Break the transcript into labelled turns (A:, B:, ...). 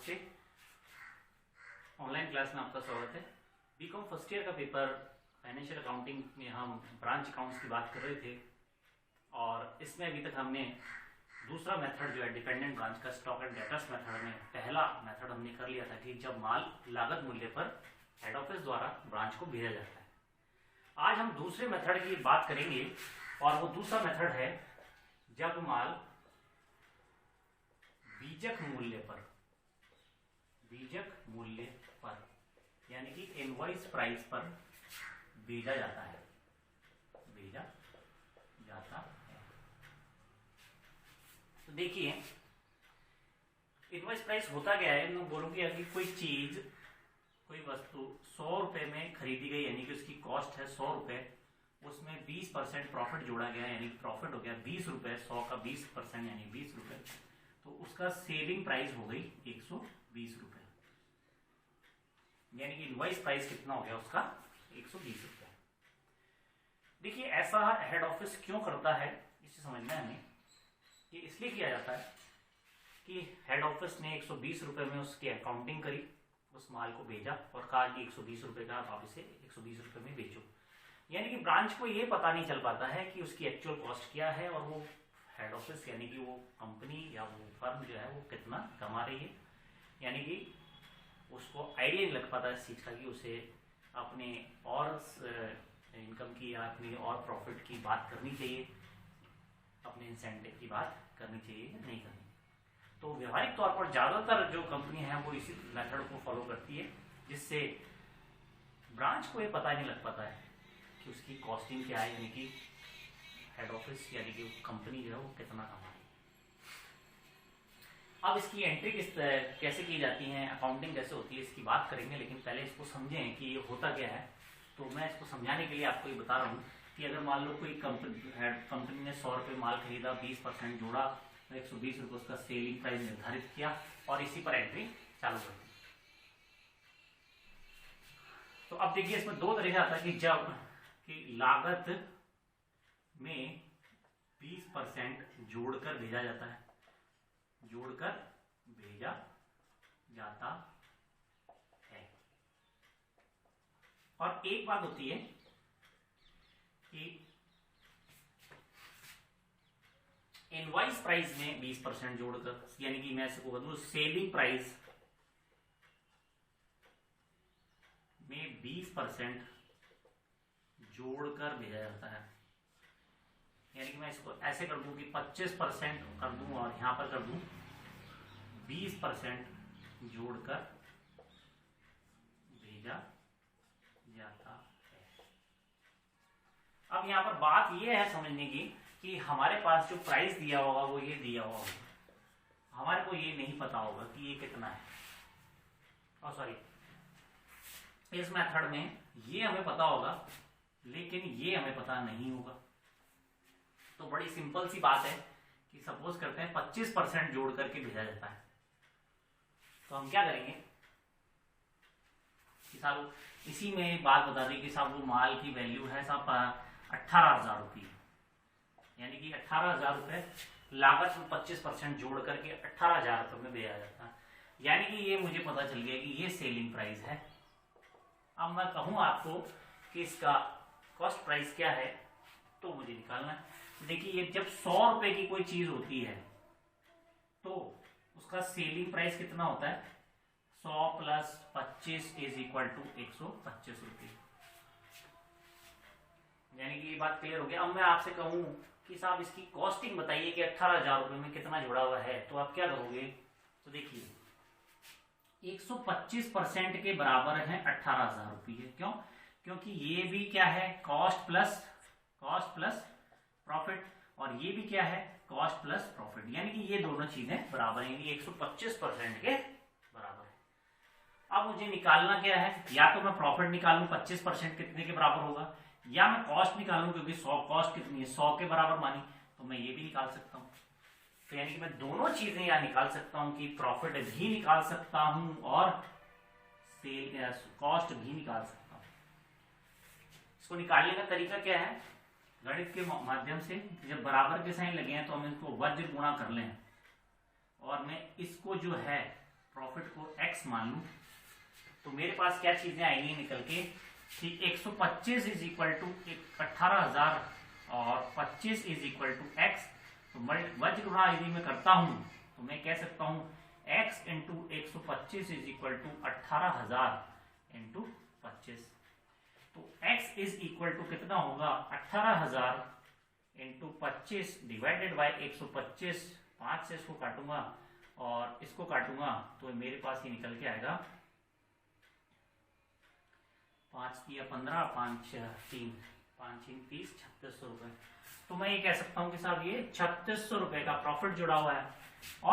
A: नमस्ते। Online class में आपका स्वागत है। बीकॉम फर्स्ट ईयर का पेपर फाइनेंशियल अकाउंटिंग में हम ब्रांच अकाउंट्स की बात कर रहे थे और इसमें अभी तक हमने दूसरा मेथड जो है डिपेंडेंट ब्रांच का स्टॉक एंड डेटर्स मेथड में पहला मेथड हमने कर लिया था कि जब माल लागत मूल्य पर हेड ऑफिस द्वारा ब्रांच को भेजा जाता है। आज हम दूसरे मेथड की बात करेंगे और वो दूसरा मेथड है जब माल बीजक मूल्य पर यानी कि इनवॉइस प्राइस पर भेजा जाता है। तो देखिए इनवॉइस प्राइस होता क्या है। मैं बोलूंगी कि कोई चीज कोई वस्तु 100 रुपए में खरीदी गई यानी कि उसकी कॉस्ट है 100 रुपए, उसमें 20% प्रॉफिट जोड़ा गया यानी प्रॉफिट हो गया 20 रुपए, 100 का 20% यानी 20 रुपए, तो उसका सेलिंग प्राइस हो गई 120 रुपए, यानी कि इनवॉइस प्राइस कितना हो गया उसका 120 रुपए। देखिए ऐसा हेड ऑफिस क्यों करता है इसे समझना है हमें। ये इसलिए किया जाता है कि हेड ऑफिस ने 120 रुपए में उसकी अकाउंटिंग करी, उस माल को भेजा और कहा कि 120 रुपए का आप इसे 120 रुपए में बेचो। यानी कि ब्रांच को ये पता नहीं चल पाता है कि उसकी एक्चुअल कॉस्ट क्या है और वो हेड ऑफिस यानी कि वो कंपनी या वो फर्म जो है वो कितना कमा रही है। यानी कि उसको आइडिया नहीं लग पाता इस चीज़ का कि उसे अपने और इनकम की या अपनी और प्रॉफिट की बात करनी चाहिए, अपने इंसेंटिव की बात करनी चाहिए या नहीं करनी। तो व्यवहारिक तौर पर ज़्यादातर जो कंपनी है वो इसी मेथड को फॉलो करती है, जिससे ब्रांच को ये पता नहीं लग पाता है कि उसकी कॉस्टिंग क्या है, यानी कि हेड ऑफिस यानी कि कंपनी जो है वो कितना कमा रही है। अब इसकी एंट्री कैसे की जाती है, अकाउंटिंग कैसे होती है, इसकी बात करेंगे, लेकिन पहले इसको समझें कि ये होता क्या है। तो मैं इसको समझाने के लिए आपको ये बता रहा हूँ कि अगर मान लो कोई कंपनी ने 100 रुपये माल खरीदा, 20% जोड़ा, 120 रुपये उसका सेलिंग प्राइस निर्धारित किया और इसी पर एंट्री चालू कर दी। तो अब देखिए इसमें दो तरह से आता है कि जब कि लागत में 20% जोड़कर भेजा जाता है, है। और एक बात होती है कि इनवॉइस प्राइस में 20% जोड़कर, यानी कि मैं इसको बदलूं सेलिंग प्राइस में 20% जोड़कर भेजा जाता है। यानी कि मैं इसको ऐसे कर दूं कि 25% कर दूं और यहां पर कर दूं 20% जोड़कर भेजा जाता है। अब यहां पर बात यह है समझने की कि हमारे पास जो प्राइस दिया होगा वो ये दिया हुआ होगा, हमारे को ये नहीं पता होगा कि ये कितना है। और सॉरी, इस मेथड में ये हमें पता होगा लेकिन ये हमें पता नहीं होगा। तो बड़ी सिंपल सी बात है कि सपोज करते हैं 25% जोड़ करके भेजा जाता है, तो हम क्या करेंगे कि साहब इसी में बात बता दें कि साहब वो माल की वैल्यू है साहब 18,000 रुपये, यानी कि 18,000 रुपये लागत में 25% जोड़ करके 18,000 रुपये में भेजा जाता है। यानी कि ये मुझे पता चल गया कि ये सेलिंग प्राइस है। अब मैं कहूं आपको कि इसका कॉस्ट प्राइस क्या है तो मुझे निकालना है। देखिए ये जब 100 रुपए की कोई चीज होती है तो उसका सेलिंग प्राइस कितना होता है, 100 प्लस 25 इज इक्वल टू 125 रुपये। यानी कि ये बात क्लियर हो गया। अब मैं आपसे कहूं कि साहब इसकी कॉस्टिंग बताइए कि 18,000 रुपये में कितना जुड़ा हुआ है, तो आप क्या करोगे। तो देखिए 125% के बराबर है 18,000 रुपये। क्यों? क्योंकि ये भी क्या है, कॉस्ट प्लस प्रॉफिट, और ये भी क्या है, कॉस्ट प्लस प्रॉफिट, यानी कि ये दोनों चीजें बराबर हैं, 125% के बराबर है। अब मुझे निकालना क्या है, या तो मैं प्रॉफिट निकालूं 25% कितने के बराबर होगा, या मैं कॉस्ट निकालूं क्योंकि 100 कॉस्ट कितनी है 100 के बराबर मानी, तो मैं ये भी निकाल सकता हूं। तो यानी कि मैं दोनों चीजें यहां निकाल सकता हूं कि प्रॉफिट भी निकाल सकता हूं और कॉस्ट भी निकाल सकता हूं। इसको निकालने का तरीका क्या है, गणित के माध्यम से जब बराबर के साइन लगे हैं तो हम इसको वज्र गुणा कर लें और मैं इसको जो है प्रॉफिट को x मान लूं तो मेरे पास क्या चीजें आएंगी निकल के कि 125 इज इक्वल टू 18,000 और 25 इज इक्वल टू x। तो वज्र गुणा यदि मैं करता हूं तो मैं कह सकता हूं x into 125 is equal to 18,000 into 25। तो x इज इक्वल टू कितना होगा 18,000 इंटू 25 डिवाइडेड बाई 125। 5 से इसको काटूंगा और इसको काटूंगा तो मेरे पास ये निकल के आएगा 5 दिया 15, 5 3, 5 3 30, 3600 रुपए। तो मैं ये कह सकता हूं कि साहब ये 3600 रुपए का प्रॉफिट जुड़ा हुआ है। और